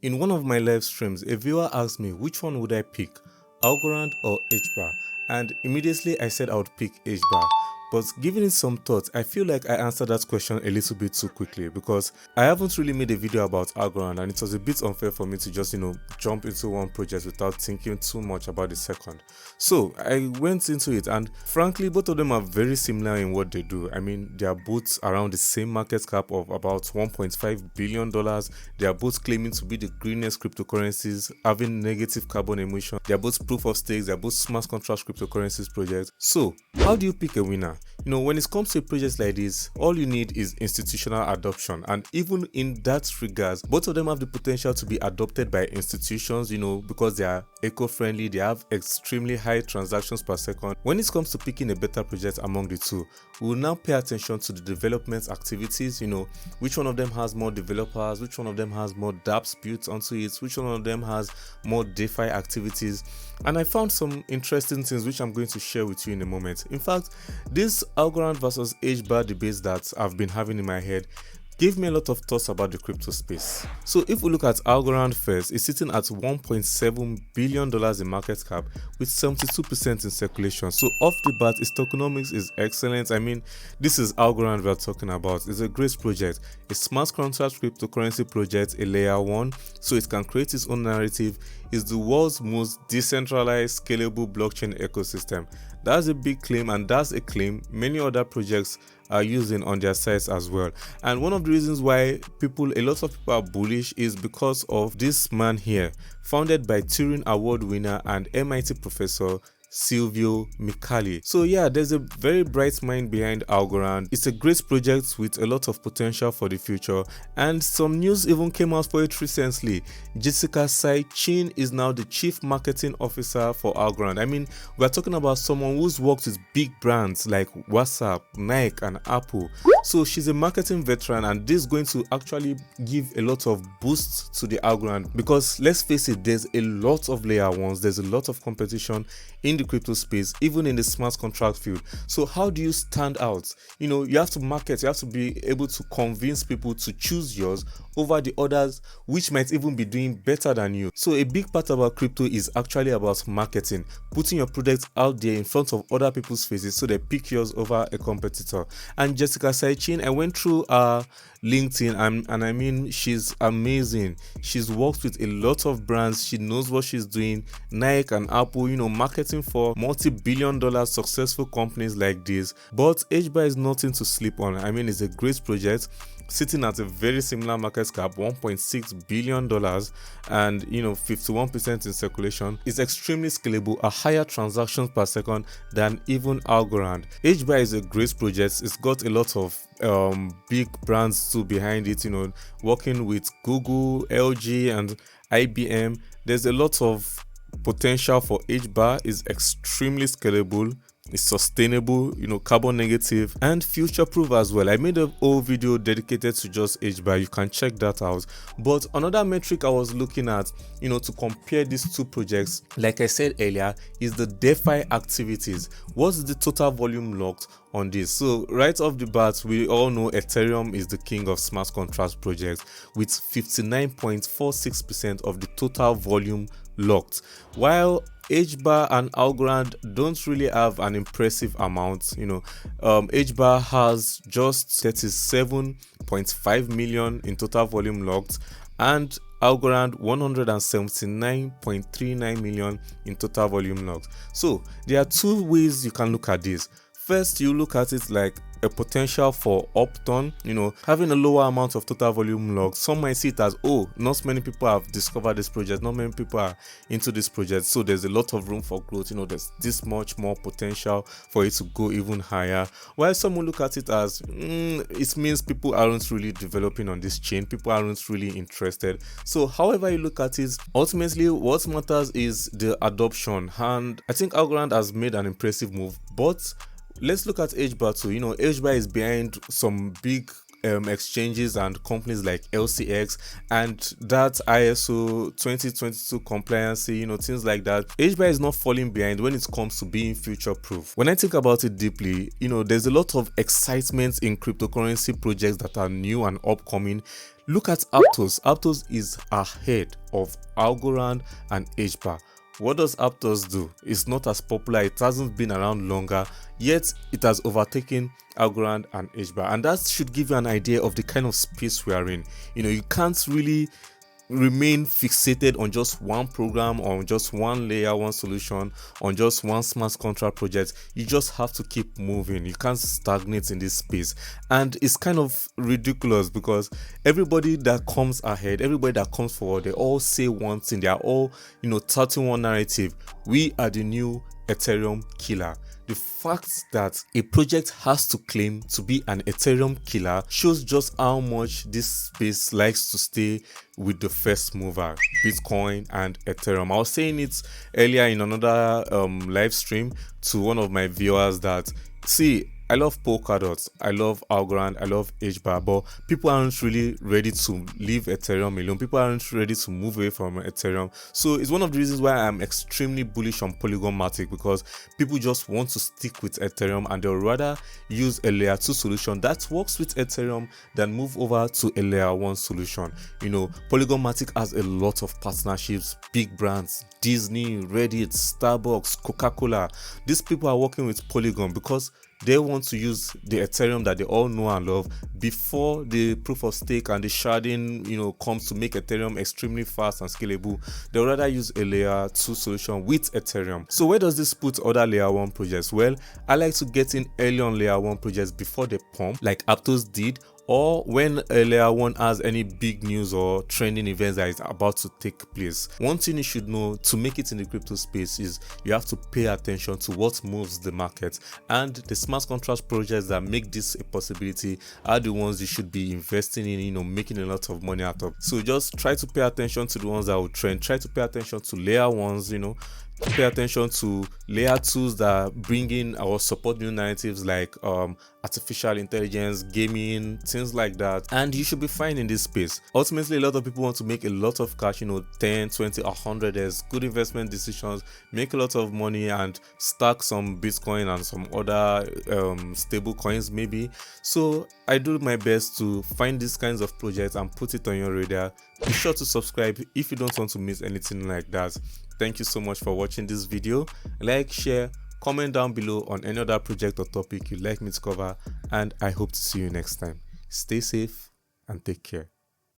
In one of my live streams, a viewer asked me which one would I pick, Algorand or HBAR, and immediately I said I would pick HBAR. But giving it some thought, I feel like I answered that question a little bit too quickly because I haven't really made a video about Algorand and it was a bit unfair for me to just, jump into one project without thinking too much about the second. So I went into it and frankly, both of them are very similar in what they do. I mean, they are both around the same market cap of about $1.5 billion. They are both claiming to be the greenest cryptocurrencies, having negative carbon emission. They are both proof of stakes. They are both smart contract cryptocurrencies projects. So how do you pick a winner? When it comes to projects like this, all you need is institutional adoption, and even in that regards, both of them have the potential to be adopted by institutions, because they are eco-friendly, they have extremely high transactions per second. When it comes to picking a better project among the two, we will now pay attention to the development activities, which one of them has more developers, which one of them has more dApps built onto it, which one of them has more DeFi activities. And I found some interesting things which I'm going to share with you in a moment. In fact, this Algorand versus HBAR debates that I've been having in my head gave me a lot of thoughts about the crypto space. So if we look at Algorand first, it's sitting at $1.7 billion in market cap with 72% in circulation. So off the bat, its tokenomics is excellent. I mean, this is Algorand we're talking about. It's a great project, a smart contract cryptocurrency project, a layer 1, so it can create its own narrative. It's the world's most decentralized, scalable blockchain ecosystem. That's a big claim, and that's a claim many other projects are using on their sites as well. And one of the reasons why a lot of people are bullish is because of this man here, founded by Turing Award winner and MIT professor Silvio Micali. So yeah, there's a very bright mind behind Algorand. It's a great project with a lot of potential for the future, and some news even came out for it recently. Jessica Sai-Chin is now the chief marketing officer for Algorand. I mean, we're talking about someone who's worked with big brands like WhatsApp, Nike and Apple. So she's a marketing veteran, and this is going to actually give a lot of boost to the Algorand, because let's face it, there's a lot of layer ones, there's a lot of competition in the crypto space, even in the smart contract field. So how do you stand out? You have to market, you have to be able to convince people to choose yours over the others, which might even be doing better than you. So a big part about crypto is actually about marketing, putting your product out there in front of other people's faces so they pick yours over a competitor. And Jessica Sai-Chin, I went through LinkedIn and I mean, she's amazing. She's worked with a lot of brands. She knows what she's doing. Nike and Apple, marketing for multi-billion-dollar successful companies like this. But HBAR is nothing to sleep on. I mean, it's a great project, sitting at a very similar market cap, $1.6 billion, and 51% in circulation. It's extremely scalable, a higher transactions per second than even Algorand. HBAR is a great project. It's got a lot of big brands too behind it, working with Google, LG and IBM. There's a lot of potential for HBAR. Is extremely scalable, it's sustainable, carbon negative and future proof as well. I made a whole video dedicated to just HBAR, you can check that out. But another metric I was looking at, to compare these two projects, like I said earlier, is the DeFi activities. What's the total volume locked on this? So right off the bat, we all know Ethereum is the king of smart contract projects with 59.46% of the total volume locked, while HBAR and Algorand don't really have an impressive amount. HBAR has just 37.5 million in total volume locked, and Algorand 179.39 million in total volume locked. So there are two ways you can look at this. First, you look at it like a potential for upturn, having a lower amount of total volume locked. Some might see it as, not many people have discovered this project, not many people are into this project, so there's a lot of room for growth. There's this much more potential for it to go even higher. While some will look at it as, it means people aren't really developing on this chain, people aren't really interested. So however you look at it, ultimately what matters is the adoption, and I think Algorand has made an impressive move. But let's look at HBAR too. HBAR is behind some big exchanges and companies like LCX and that ISO 2022 compliance, things like that. HBAR is not falling behind when it comes to being future proof. When I think about it deeply, there's a lot of excitement in cryptocurrency projects that are new and upcoming. Look at Aptos. Aptos is ahead of Algorand and HBAR. What does Aptos do? It's not as popular, it hasn't been around longer, yet it has overtaken Algorand and HBAR. And that should give you an idea of the kind of space we are in. You can't really remain fixated on just one program, on just one layer, one solution, on just one smart contract project. You just have to keep moving. You can't stagnate in this space. And it's kind of ridiculous because everybody that comes ahead, everybody that comes forward, they all say one thing. They are all, touting one narrative. We are the new Ethereum killer. The fact that a project has to claim to be an Ethereum killer shows just how much this space likes to stay with the first mover, Bitcoin and Ethereum. I was saying it earlier in another live stream to one of my viewers that, see, I love Polkadot, I love Algorand, I love HBAR, but people aren't really ready to leave Ethereum alone. People aren't ready to move away from Ethereum. So it's one of the reasons why I'm extremely bullish on Polygon Matic, because people just want to stick with Ethereum and they'll rather use a layer 2 solution that works with Ethereum than move over to a layer 1 solution. Polygon Matic has a lot of partnerships, big brands, Disney, Reddit, Starbucks, Coca-Cola. These people are working with Polygon because they want to use the Ethereum that they all know and love before the proof of stake and the sharding, comes to make Ethereum extremely fast and scalable. They'll rather use a layer 2 solution with Ethereum. So where does this put other layer 1 projects? Well, I like to get in early on layer 1 projects before they pump, like Aptos did, or when a layer 1 has any big news or trending events that is about to take place. One thing you should know to make it in the crypto space is you have to pay attention to what moves the market, and the smart contract projects that make this a possibility are the ones you should be investing in, making a lot of money out of. So just try to pay attention to the ones that will trend, try to pay attention to layer 1s, pay attention to layer 2s that bring in or support new narratives like artificial intelligence, gaming, things like that, and you should be fine in this space. Ultimately, a lot of people want to make a lot of cash, 10, 20, 100 as good investment decisions, make a lot of money and stack some Bitcoin and some other stable coins maybe. So I do my best to find these kinds of projects and put it on your radar. Be sure to subscribe if you don't want to miss anything like that. Thank you so much for watching this video. Like, share, comment down below on any other project or topic you'd like me to cover, and I hope to see you next time. Stay safe and take care.